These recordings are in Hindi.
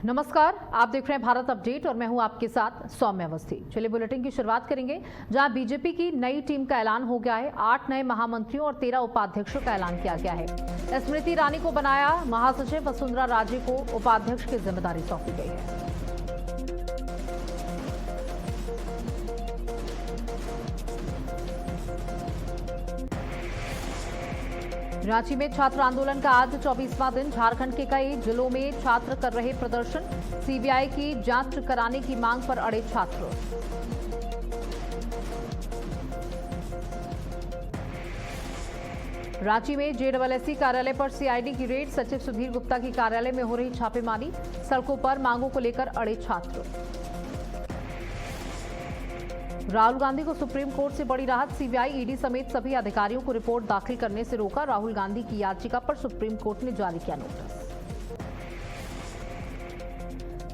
नमस्कार, आप देख रहे हैं भारत अपडेट और मैं हूं आपके साथ सौम्य अवस्थी। चलिए बुलेटिन की शुरुआत करेंगे, जहां बीजेपी की नई टीम का ऐलान हो गया है। 8 नए महामंत्रियों और 13 उपाध्यक्षों का ऐलान किया गया है। स्मृति ईरानी को बनाया महासचिव, वसुंधरा राजे को उपाध्यक्ष की जिम्मेदारी सौंपी गई है। रांची में छात्र आंदोलन का आज 24वां दिन। झारखंड के कई जिलों में छात्र कर रहे प्रदर्शन। सीबीआई की जांच कराने की मांग पर अड़े छात्र। रांची में जेडब्ल्यूएससी कार्यालय पर सीआईडी की रेड। सचिव सुधीर गुप्ता की कार्यालय में हो रही छापेमारी। सड़कों पर मांगों को लेकर अड़े छात्र। राहुल गांधी को सुप्रीम कोर्ट से बड़ी राहत। सीबीआई, ईडी समेत सभी अधिकारियों को रिपोर्ट दाखिल करने से रोका। राहुल गांधी की याचिका पर सुप्रीम कोर्ट ने जारी किया नोटिस।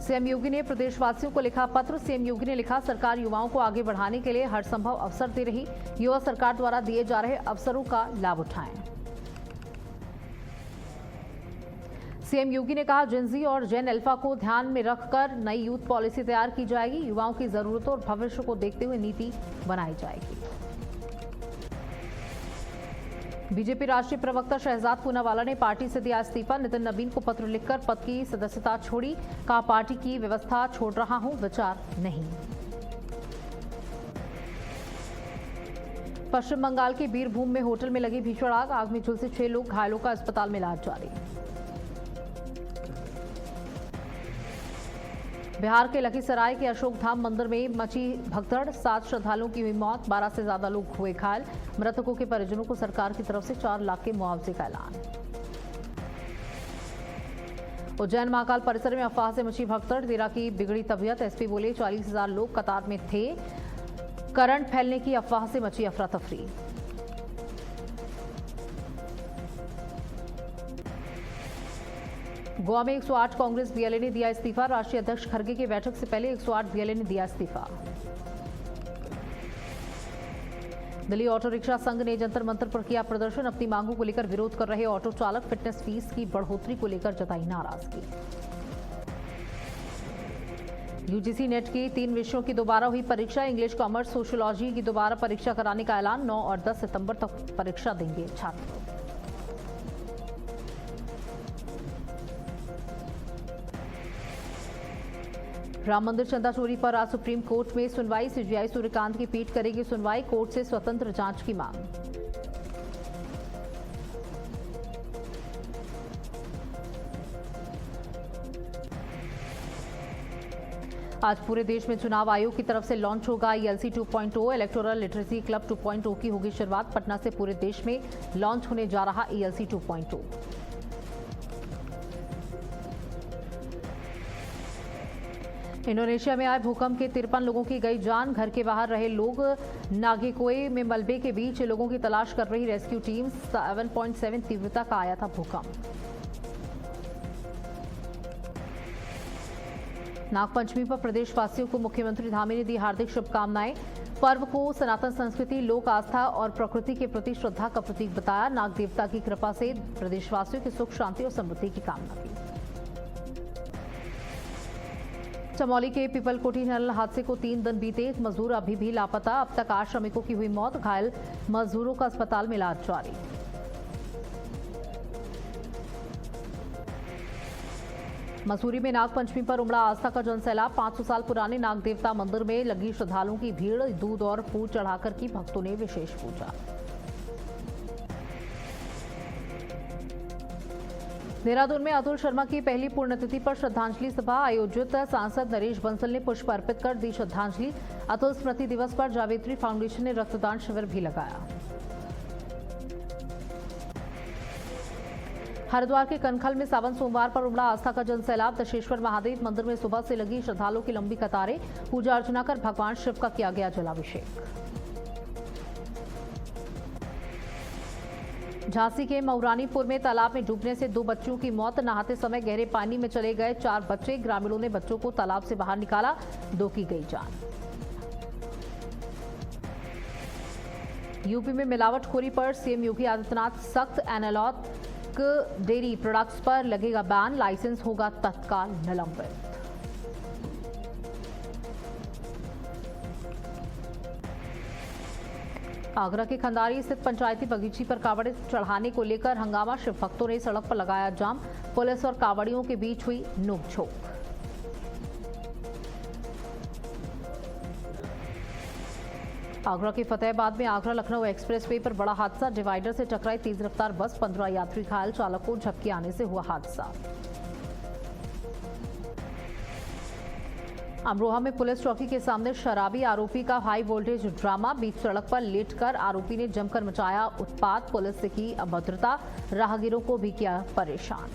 सीएम योगी ने प्रदेशवासियों को लिखा पत्र। सीएम योगी ने लिखा, सरकार युवाओं को आगे बढ़ाने के लिए हर संभव अवसर दे रही। युवा सरकार द्वारा दिए जा रहे अवसरों का लाभ उठाएं। सीएम योगी ने कहा, जेनजी और जेन अल्फा को ध्यान में रखकर नई यूथ पॉलिसी तैयार की जाएगी। युवाओं की जरूरतों और भविष्य को देखते हुए नीति बनाई जाएगी। बीजेपी राष्ट्रीय प्रवक्ता शहजाद पूनावाला ने पार्टी से दिया इस्तीफा। नितिन नवीन को पत्र लिखकर पद की सदस्यता छोड़ी। कहा, पार्टी की व्यवस्था छोड़ रहा हूं, विचार नहीं। पश्चिम बंगाल के बीरभूम में होटल में लगी भीषण आग। आग में झुलसे 6 लोग, घायलों का अस्पताल में इलाज जारी। बिहार के लखीसराय के अशोक धाम मंदिर में मची भगदड़। 7 श्रद्धालुओं की हुई मौत, 12 से ज्यादा लोग हुए घायल। मृतकों के परिजनों को सरकार की तरफ से 4 लाख के मुआवजे का ऐलान। उज्जैन महाकाल परिसर में अफवाह से मची भगदड़। 13 की बिगड़ी तबीयत। एसपी बोले, 40,000 लोग कतार में थे। करंट फैलने की अफवाह से मची अफरा तफरी। गोवा में 108 कांग्रेस बीएलए ने दिया इस्तीफा। राष्ट्रीय अध्यक्ष खड़गे की बैठक से पहले 108 बीएलए ने दिया इस्तीफा। दिल्ली ऑटो रिक्शा संघ ने जंतर मंतर पर किया प्रदर्शन। अपनी मांगों को लेकर विरोध कर रहे ऑटो चालक फिटनेस फीस की बढ़ोतरी को लेकर जताई नाराजगी। यूजीसी नेट की 3 विषयों की दोबारा हुई परीक्षा। इंग्लिश, कॉमर्स, सोशियोलॉजी की दोबारा परीक्षा कराने का ऐलान। 9 और 10 सितंबर तक परीक्षा देंगे छात्र। राम मंदिर चंदा चोरी पर आज सुप्रीम कोर्ट में सुनवाई। सीजीआई सूर्यकांत की पीठ करेगी सुनवाई। कोर्ट से स्वतंत्र जांच की मांग। आज पूरे देश में चुनाव आयोग की तरफ से लॉन्च होगा ईएलसी 2.0। इलेक्टोरल लिटरेसी क्लब 2.0 की होगी शुरुआत। पटना से पूरे देश में लॉन्च होने जा रहा ईएलसी 2.0। इंडोनेशिया में आए भूकंप के 53 लोगों की गई जान। घर के बाहर रहे लोग। नागेकोए में मलबे के बीच लोगों की तलाश कर रही रेस्क्यू टीम। 7.7 तीव्रता का आया था भूकंप। नागपंचमी पर प्रदेशवासियों को मुख्यमंत्री धामी ने दी हार्दिक शुभकामनाएं। पर्व को सनातन संस्कृति, लोक आस्था और प्रकृति के प्रति श्रद्धा का प्रतीक बताया। नाग देवता की कृपा से प्रदेशवासियों की सुख, शांति और समृद्धि की कामना की। चमोली के पीपलकोटी नल हादसे को 3 दिन बीते। मजदूर अभी भी लापता। अब तक 8 श्रमिकों की हुई मौत। घायल मजदूरों का अस्पताल में इलाज जारी। मसूरी में नागपंचमी पर उमड़ा आस्था का जनसैलाब। 500 साल पुराने नाग देवता मंदिर में लगी श्रद्धालुओं की भीड़। दूध और फूल चढ़ाकर की भक्तों ने विशेष पूजा। देहरादून में अतुल शर्मा की पहली पुण्यतिथि पर श्रद्धांजलि सभा आयोजित। सांसद नरेश बंसल ने पुष्प अर्पित कर दी श्रद्धांजलि। अतुल स्मृति दिवस पर जावेत्री फाउंडेशन ने रक्तदान शिविर भी लगाया। हरिद्वार के कनखल में सावन सोमवार पर उमड़ा आस्था का जनसैलाब। दशेश्वर महादेव मंदिर में सुबह से लगी श्रद्धालुओं की लंबी कतारें। पूजा अर्चना कर भगवान शिव का किया गया जलाभिषेक। झांसी के मऊरानीपुर में तालाब में डूबने से 2 बच्चों की मौत। नहाते समय गहरे पानी में चले गए 4 बच्चे। ग्रामीणों ने बच्चों को तालाब से बाहर निकाला। 2 की गई जान। यूपी में मिलावटखोरी पर सीएम योगी आदित्यनाथ सख्त। एनालॉग मिल्क डेयरी प्रोडक्ट्स पर लगेगा बैन, लाइसेंस होगा तत्काल निलंबित। आगरा के खंडारी स्थित पंचायती बगीची पर कावड़ चढ़ाने को लेकर हंगामा, शिव भक्तों ने सड़क पर लगाया जाम, पुलिस और कावड़ियों के बीच हुई नोकझोंक। आगरा के फतेहाबाद में आगरा लखनऊ एक्सप्रेसवे पर बड़ा हादसा, डिवाइडर से टकराई तेज रफ्तार बस, 15 यात्री घायल, चालक को झपकी आने से हुआ हादसा। अमरोहा में पुलिस चौकी के सामने शराबी आरोपी का हाई वोल्टेज ड्रामा, बीच सड़क पर लेटकर आरोपी ने जमकर मचाया उत्पात, पुलिस से की अभद्रता, राहगीरों को भी किया परेशान।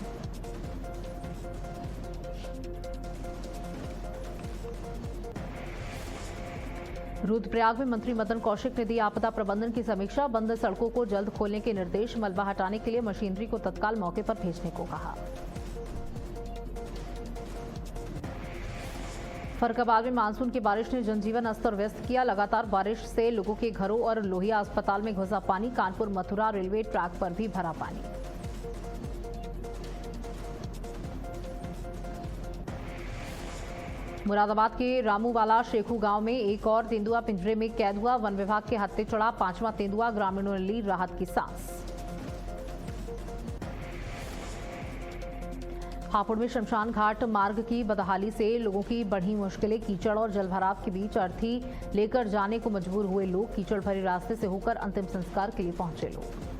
रुद्रप्रयाग में मंत्री मदन कौशिक ने दी आपदा प्रबंधन की समीक्षा, बंद सड़कों को जल्द खोलने के निर्देश, मलबा हटाने के लिए मशीनरी को तत्काल मौके पर भेजने को कहा। फरक्काबाद में मानसून की बारिश ने जनजीवन अस्त व्यस्त किया, लगातार बारिश से लोगों के घरों और लोहिया अस्पताल में घुसा पानी, कानपुर मथुरा रेलवे ट्रैक पर भी भरा पानी। मुरादाबाद के रामूवाला शेखू गांव में एक और तेंदुआ पिंजरे में कैद हुआ, वन विभाग के हत्थे चढ़ा 5वां तेंदुआ, ग्रामीणों ने ली राहत की सांस। हापुड़ में शमशान घाट मार्ग की बदहाली से लोगों की बढ़ी मुश्किलें, कीचड़ और जलभराव के बीच अर्थी लेकर जाने को मजबूर हुए लोग, कीचड़ भरे रास्ते से होकर अंतिम संस्कार के लिए पहुंचे लोग।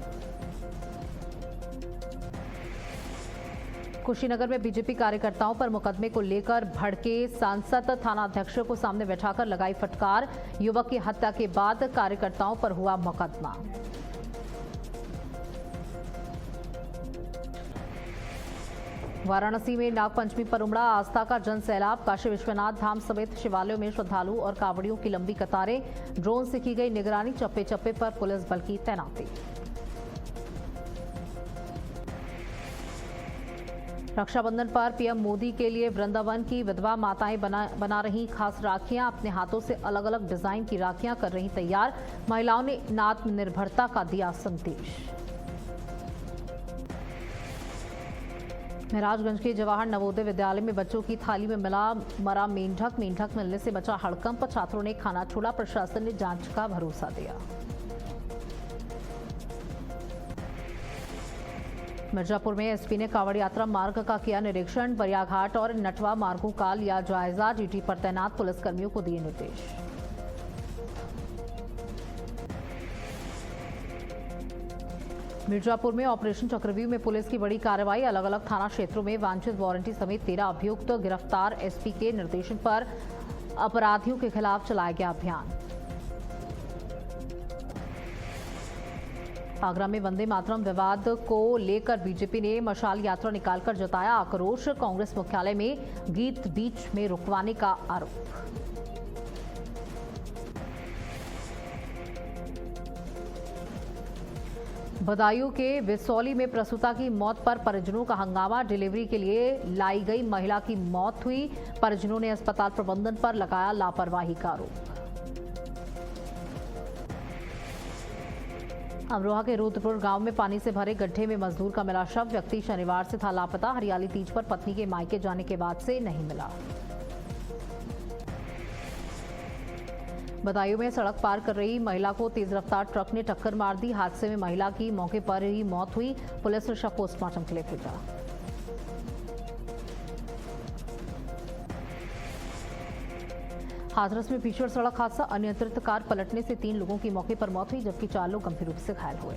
कुशीनगर में बीजेपी कार्यकर्ताओं पर मुकदमे को लेकर भड़के सांसद, थाना अध्यक्ष को सामने बैठाकर लगाई फटकार, युवक की हत्या के बाद कार्यकर्ताओं पर हुआ मुकदमा। वाराणसी में नागपंचमी पर उमड़ा आस्था का जन सैलाब, काशी विश्वनाथ धाम समेत शिवालयों में श्रद्धालु और कांवड़ियों की लंबी कतारें, ड्रोन से की गई निगरानी, चप्पे चप्पे पर पुलिस बल की तैनाती। रक्षाबंधन पर पीएम मोदी के लिए वृंदावन की विधवा माताएं बना रही खास राखियां, अपने हाथों से अलग अलग डिजाइन की राखियां कर रही तैयार, महिलाओं ने आत्मनिर्भरता का दिया संदेश। महराजगंज के जवाहर नवोदय विद्यालय में बच्चों की थाली में मिला मरा मेंढक, मेंढक मिलने से बचा हड़कंप, छात्रों ने खाना छोड़ा, प्रशासन ने जांच का भरोसा दिया। मिर्जापुर में एसपी ने कांवड़ यात्रा मार्ग का किया निरीक्षण, बरियाघाट और नटवा मार्गों का लिया जायजा, जीटी पर तैनात पुलिसकर्मियों को दिए निर्देश। मिर्जापुर में ऑपरेशन चक्रव्यूह में पुलिस की बड़ी कार्रवाई, अलग अलग थाना क्षेत्रों में वांछित वारंटी समेत 13 अभियुक्त गिरफ्तार, एसपी के निर्देशन पर अपराधियों के खिलाफ चलाया गया अभियान। आगरा में वंदे मातरम विवाद को लेकर बीजेपी ने मशाल यात्रा निकालकर जताया आक्रोश, कांग्रेस मुख्यालय में गीत बीच में रुकवाने का आरोप। बदायूं के विसौली में प्रसूता की मौत पर परिजनों का हंगामा, डिलीवरी के लिए लाई गई महिला की मौत हुई, परिजनों ने अस्पताल प्रबंधन पर लगाया लापरवाही का आरोप। अमरोहा के रुद्रपुर गांव में पानी से भरे गड्ढे में मजदूर का मिला शव, व्यक्ति शनिवार से था लापता, हरियाली तीज पर पत्नी के मायके जाने के बाद से नहीं मिला। बदायूं में सड़क पार कर रही महिला को तेज रफ्तार ट्रक ने टक्कर मार दी, हादसे में महिला की मौके पर ही मौत हुई, पुलिस ने शव पोस्टमार्टम के लिए भेजा। हाथरस में भीषण सड़क हादसा, अनियंत्रित कार पलटने से 3 लोगों की मौके पर मौत हुई, जबकि 4 लोग गंभीर रूप से घायल हुए।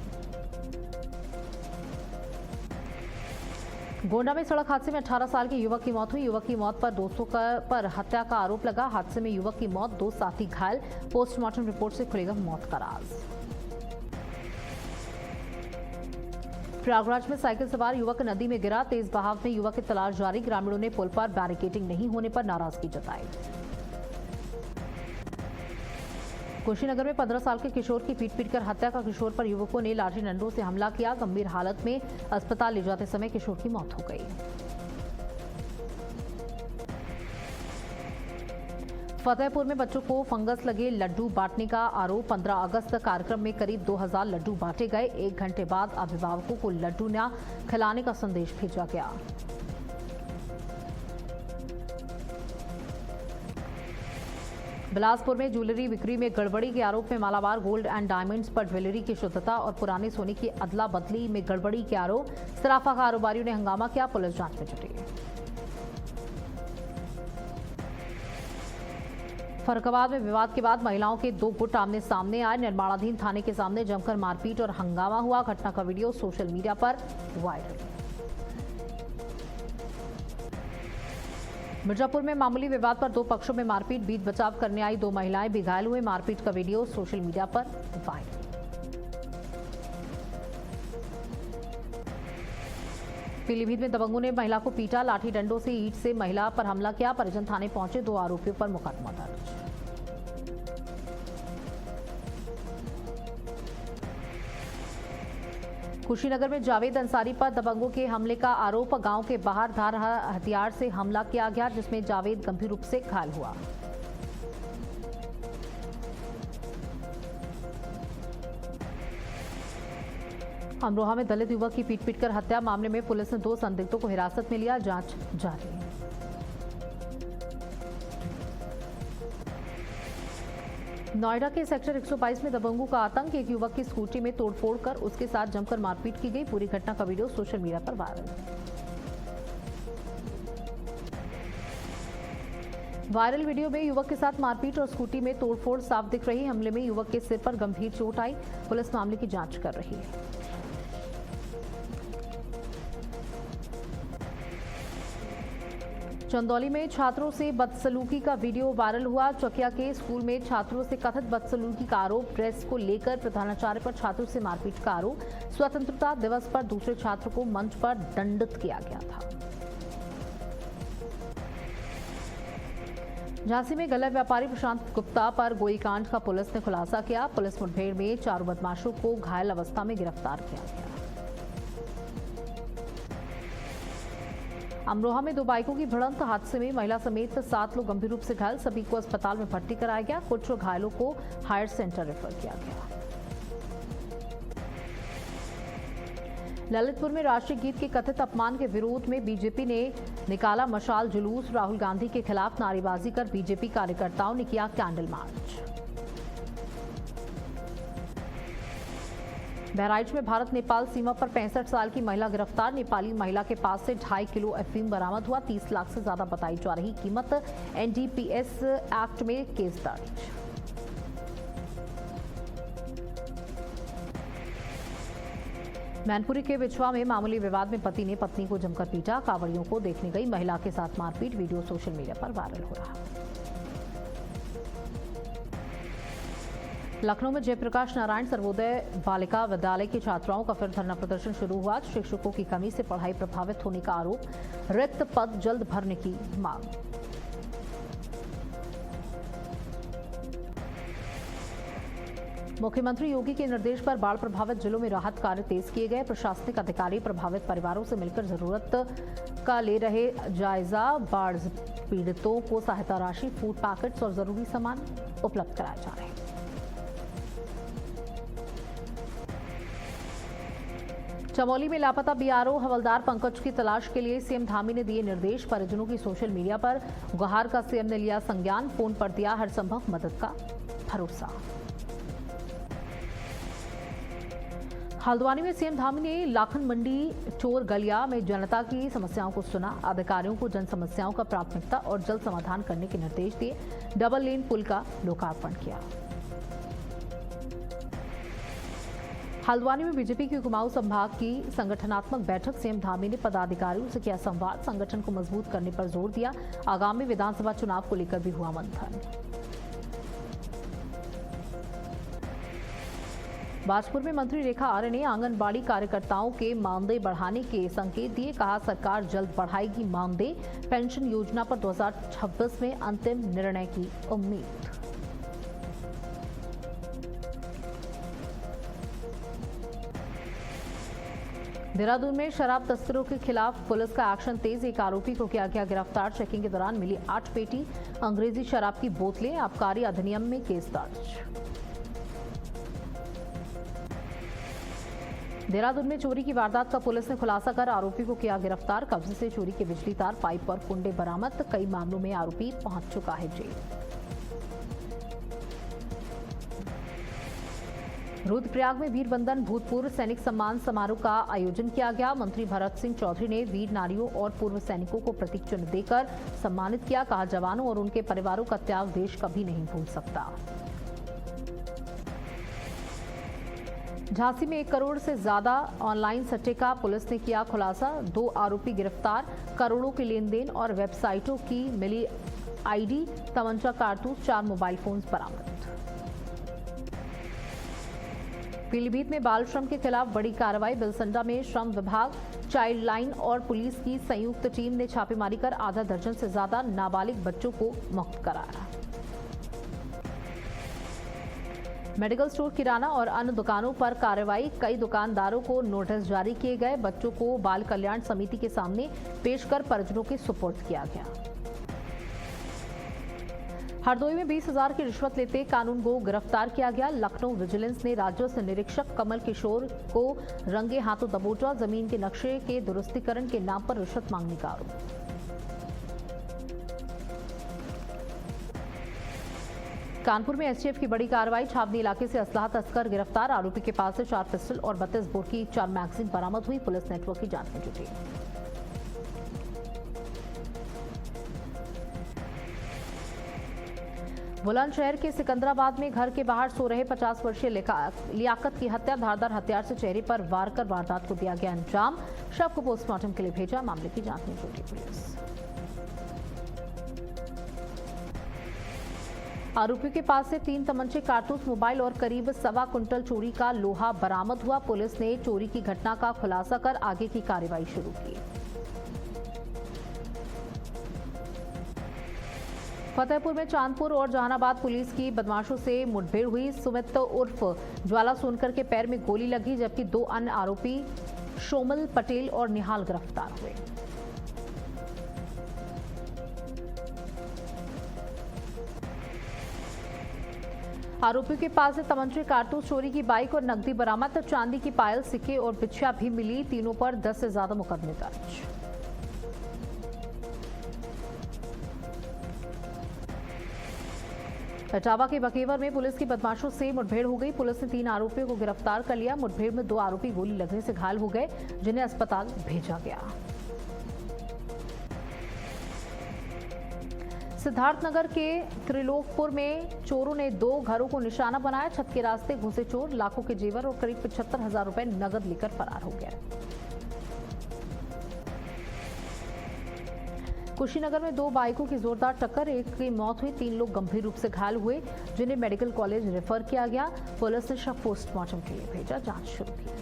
गोंडा में सड़क हादसे में 18 साल के युवक की मौत हुई, युवक की मौत पर दोस्तों पर हत्या का आरोप लगा, हादसे में युवक की मौत, 2 साथी घायल, पोस्टमार्टम रिपोर्ट से खुलेगा मौत का राज। प्रयागराज में साइकिल सवार युवक नदी में गिरा, तेज बहाव में युवक की तलाश जारी, ग्रामीणों ने पुल पर बैरिकेडिंग नहीं होने पर नाराजगी जताई। कुशीनगर में 15 साल के किशोर की पीट-पीट कर हत्या का, किशोर पर युवकों ने लाठी डंडों से हमला किया, गंभीर हालत में अस्पताल ले जाते समय किशोर की मौत हो गई। फतेहपुर में बच्चों को फंगस लगे लड्डू बांटने का आरोप। 15 अगस्त तक कार्यक्रम में करीब 2000 लड्डू बांटे गए। 1 घंटे बाद अभिभावकों को लड्डू न खिलाने का संदेश भेजा गया। बिलासपुर में ज्वेलरी बिक्री में गड़बड़ी के आरोप में मालाबार गोल्ड एंड डायमंड्स पर ज्वेलरी की शुद्धता और पुराने सोने की अदला बदली में गड़बड़ी के आरोप। सराफा कारोबारियों ने हंगामा किया, पुलिस जांच में जुटी। फर्रुखाबाद में विवाद के बाद महिलाओं के 2 गुट आमने सामने आए। निर्माणाधीन थाने के सामने जमकर मारपीट और हंगामा हुआ। घटना का वीडियो सोशल मीडिया पर वायरल। मिर्जापुर में मामूली विवाद पर 2 पक्षों में मारपीट। बीच बचाव करने आई 2 महिलाएं भी घायल हुए। मारपीट का वीडियो सोशल मीडिया पर वायरल। पीलीभीत में दबंगों ने महिला को पीटा। लाठी डंडों से ईंट से महिला पर हमला किया। परिजन थाने पहुंचे। 2 आरोपियों पर मुकदमा दर्ज। कुशीनगर में जावेद अंसारी पर दबंगों के हमले का आरोप। गांव के बाहर धार हथियार से हमला किया गया, जिसमें जावेद गंभीर रूप से घायल हुआ। अमरोहा में दलित युवक की पीट-पीटकर हत्या। मामले में पुलिस ने 2 संदिग्धों को हिरासत में लिया। जांच जारी है। नोएडा के सेक्टर 122 में दबंगों का आतंक। एक युवक की स्कूटी में तोड़फोड़ कर उसके साथ जमकर मारपीट की गई। पूरी घटना का वीडियो सोशल मीडिया पर वायरल वीडियो में युवक के साथ मारपीट और स्कूटी में तोड़फोड़ साफ दिख रही। हमले में युवक के सिर पर गंभीर चोट आई। पुलिस मामले की जांच कर रही है। चंदौली में छात्रों से बदसलूकी का वीडियो वायरल हुआ। चकिया के स्कूल में छात्रों से कथित बदसलूकी का आरोप। ड्रेस को लेकर प्रधानाचार्य पर छात्रों से मारपीट का आरोप। स्वतंत्रता दिवस पर दूसरे छात्र को मंच पर दंडित किया गया था। झांसी में गल्ला व्यापारी प्रशांत गुप्ता पर गोलीकांड का पुलिस ने खुलासा किया। पुलिस मुठभेड़ में 4 बदमाशों को घायल अवस्था में गिरफ्तार किया गया। अमरोहा में 2 बाइकों की भिड़ंत। हादसे में महिला समेत 7 लोग गंभीर रूप से घायल। सभी को अस्पताल में भर्ती कराया गया। कुछ घायलों को हायर सेंटर रेफर किया गया। ललितपुर में राष्ट्रीय गीत के कथित अपमान के विरोध में बीजेपी ने निकाला मशाल जुलूस। राहुल गांधी के खिलाफ नारेबाजी कर बीजेपी कार्यकर्ताओं ने किया कैंडल मार्च। बहराइच में भारत नेपाल सीमा पर 65 साल की महिला गिरफ्तार। नेपाली महिला के पास से 2.5 किलो अफीम बरामद हुआ। 30 लाख से ज्यादा बताई जा रही कीमत। एनडीपीएस एक्ट में केस दर्ज। मैनपुरी के बिछवा में मामूली विवाद में पति ने पत्नी को जमकर पीटा। कांवड़ियों को देखने गई महिला के साथ मारपीट। वीडियो सोशल मीडिया पर वायरल हो रहा है। लखनऊ में जयप्रकाश नारायण सर्वोदय बालिका विद्यालय की छात्राओं का फिर धरना प्रदर्शन शुरू हुआ। शिक्षकों की कमी से पढ़ाई प्रभावित होने का आरोप। रिक्त पद जल्द भरने की मांग। मुख्यमंत्री योगी के निर्देश पर बाढ़ प्रभावित जिलों में राहत कार्य तेज किए गए। प्रशासनिक अधिकारी प्रभावित परिवारों से मिलकर जरूरत का ले रहे जायजा। बाढ़ पीड़ितों को सहायता राशि, फूड पैकेट्स और जरूरी सामान उपलब्ध कराए जा रहे हैं। चमोली में लापता बीआरओ हवलदार पंकज की तलाश के लिए सीएम धामी ने दिए निर्देश। परिजनों की सोशल मीडिया पर गुहार का सीएम ने लिया संज्ञान। फोन पर दिया हर संभव मदद का भरोसा। हल्द्वानी में सीएम धामी ने लाखन मंडी चोर गलिया में जनता की समस्याओं को सुना। अधिकारियों को जन समस्याओं का प्राथमिकता और जल्द समाधान करने के निर्देश दिए। डबल लेन पुल का लोकार्पण किया। हल्द्वानी में बीजेपी की कुमाऊं संभाग की संगठनात्मक बैठक। सीएम धामी ने पदाधिकारियों से किया संवाद। संगठन को मजबूत करने पर जोर दिया। आगामी विधानसभा चुनाव को लेकर भी हुआ मंथन। बाजपुर में मंत्री रेखा आर्य ने आंगनबाड़ी कार्यकर्ताओं के मानदेय बढ़ाने के संकेत दिए। कहा सरकार जल्द बढ़ाएगी मानदेय। पेंशन योजना पर 2026 में अंतिम निर्णय की उम्मीद। देहरादून में शराब तस्करों के खिलाफ पुलिस का एक्शन तेज। एक आरोपी को किया गया गिरफ्तार। चेकिंग के दौरान मिली 8 पेटी अंग्रेजी शराब की बोतलें। आबकारी अधिनियम में केस दर्ज। देहरादून में चोरी की वारदात का पुलिस ने खुलासा कर आरोपी को किया गिरफ्तार। कब्जे से चोरी के बिजली तार, पाइप और कुंडे बरामद। कई मामलों में आरोपी पहुंच चुका है जेल। रुद्रप्रयाग में वीर बंधन भूतपूर्व सैनिक सम्मान समारोह का आयोजन किया गया। मंत्री भरत सिंह चौधरी ने वीर नारियों और पूर्व सैनिकों को प्रतीक चिन्ह देकर सम्मानित किया। कहा, जवानों और उनके परिवारों का त्याग देश कभी नहीं भूल सकता। झांसी में 1 करोड़ से ज्यादा ऑनलाइन सट्टे का पुलिस ने किया खुलासा। 2 आरोपी गिरफ्तार। करोड़ों के लेन देन और वेबसाइटों की मिली आईडी, तमंचा, कारतूस, 4 मोबाइल फोन बरामद। पीलीभीत में बाल श्रम के खिलाफ बड़ी कार्रवाई। बिलसंडा में श्रम विभाग, चाइल्ड लाइन और पुलिस की संयुक्त टीम ने छापेमारी कर आधा दर्जन से ज्यादा नाबालिग बच्चों को मुक्त कराया। मेडिकल स्टोर, किराना और अन्य दुकानों पर कार्रवाई। कई दुकानदारों को नोटिस जारी किए गए। बच्चों को बाल कल्याण समिति के सामने पेश कर परिजनों के सुपुर्द किया गया। हरदोई में 20,000 की रिश्वत लेते कानून गो गिरफ्तार किया गया। लखनऊ विजिलेंस ने राजस्व निरीक्षक कमल किशोर को रंगे हाथों दबोचा। जमीन के नक्शे के दुरुस्तीकरण के नाम पर रिश्वत मांगने का आरोप। कानपुर में एसटीएफ की बड़ी कार्रवाई। छावनी इलाके से असलाह तस्कर गिरफ्तार। आरोपी के पास से 4 पिस्टल और 32 बोर की 4 मैगजीन बरामद हुई। पुलिस नेटवर्क की जांच में जुटी। बुलंदशहर के सिकंदराबाद में घर के बाहर सो रहे 50 वर्षीय लियाकत की हत्या। धारदार हथियार से चेहरे पर वार कर वारदात को दिया गया अंजाम। शव को पोस्टमार्टम के लिए भेजा। मामले की जांच में जुटी पुलिस। आरोपी के पास से 3 तमंचे, कारतूस, मोबाइल और करीब 1.25 कुंटल चोरी का लोहा बरामद हुआ। पुलिस ने चोरी की घटना का खुलासा कर आगे की कार्रवाई शुरू की। फतेहपुर में चांदपुर और जहानाबाद पुलिस की बदमाशों से मुठभेड़ हुई। सुमित उर्फ ज्वाला सोनकर के पैर में गोली लगी, जबकि 2 अन्य आरोपी शोमल पटेल और निहाल गिरफ्तार हुए। आरोपियों के पास से तमंचे, कारतूस, चोरी की बाइक और नकदी बरामद। चांदी की पायल, सिक्के और बिछिया भी मिली। तीनों पर 10 से ज्यादा मुकदमे दर्ज। इटावा के बकेवर में पुलिस की बदमाशों से मुठभेड़ हो गई। पुलिस ने 3 आरोपियों को गिरफ्तार कर लिया। मुठभेड़ में 2 आरोपी गोली लगने से घायल हो गए, जिन्हें अस्पताल भेजा गया। सिद्धार्थनगर के त्रिलोकपुर में चोरों ने 2 घरों को निशाना बनाया। छत के रास्ते घुसे चोर लाखों के जेवर और करीब 75,000 रुपए नगद लेकर फरार हो गया। कुशीनगर में 2 बाइकों की जोरदार टक्कर, एक की मौत हुई, 3 लोग गंभीर रूप से घायल हुए, जिन्हें मेडिकल कॉलेज रेफर किया गया। पुलिस ने शव पोस्टमार्टम के लिए भेजा। जांच शुरू की।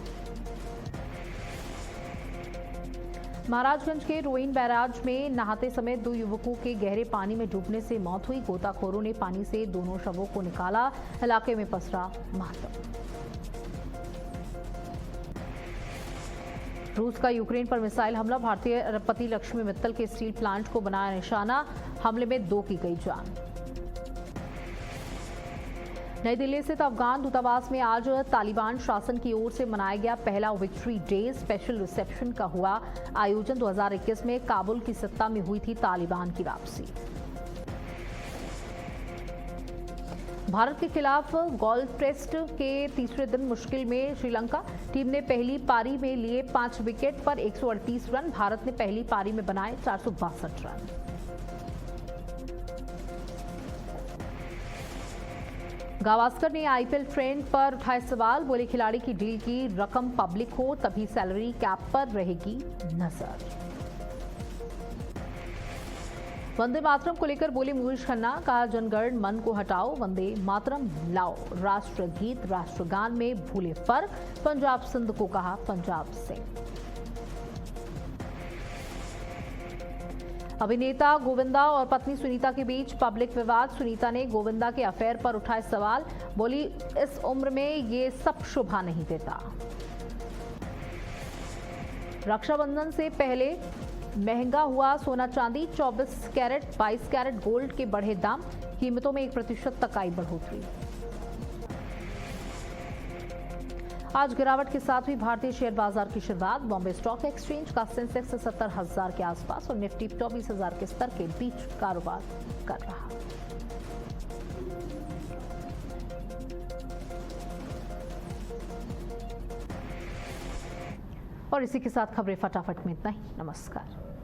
महाराजगंज के रोइन बैराज में नहाते समय 2 युवकों के गहरे पानी में डूबने से मौत हुई। गोताखोरों ने पानी से दोनों शवों को निकाला। इलाके में पसरा मातम। रूस का यूक्रेन पर मिसाइल हमला। भारतीय अरबपति लक्ष्मी मित्तल के स्टील प्लांट को बनाया निशाना। हमले में 2 की गई जान। नई दिल्ली स्थित अफगान दूतावास में आज तालिबान शासन की ओर से मनाया गया पहला विक्ट्री डे। स्पेशल रिसेप्शन का हुआ आयोजन। 2021 में काबुल की सत्ता में हुई थी तालिबान की वापसी। भारत के खिलाफ गोल्फ टेस्ट के तीसरे दिन मुश्किल में श्रीलंका। टीम ने पहली पारी में लिए 5 विकेट पर 138 रन। भारत ने पहली पारी में बनाए 462 रन। गावस्कर ने आईपीएल ट्रेंड पर उठाए सवाल। बोले, खिलाड़ी की डील की रकम पब्लिक हो तभी सैलरी कैप पर रहेगी नजर। वंदे मातरम को लेकर बोले मुकेश खन्ना। कहा, जनगण मन को हटाओ, वंदे मातरम लाओ। राष्ट्रगीत राष्ट्रगान में भूले फर्क। पंजाब सिंध को कहा पंजाब सिंह। अभिनेता गोविंदा और पत्नी सुनीता के बीच पब्लिक विवाद। सुनीता ने गोविंदा के अफेयर पर उठाए सवाल। बोली, इस उम्र में ये सब शोभा नहीं देता। रक्षाबंधन से पहले महंगा हुआ सोना चांदी, 24 कैरेट 22 कैरेट गोल्ड के बढ़े दाम, कीमतों में 1% तक आई बढ़ोतरी। आज गिरावट के साथ हुई भारतीय शेयर बाजार की शुरुआत। बॉम्बे स्टॉक एक्सचेंज का सेंसेक्स 70,000 के आसपास और निफ्टी 24,000 के स्तर के बीच कारोबार कर रहा। और इसी के साथ खबरें फटाफट में इतना ही। नमस्कार।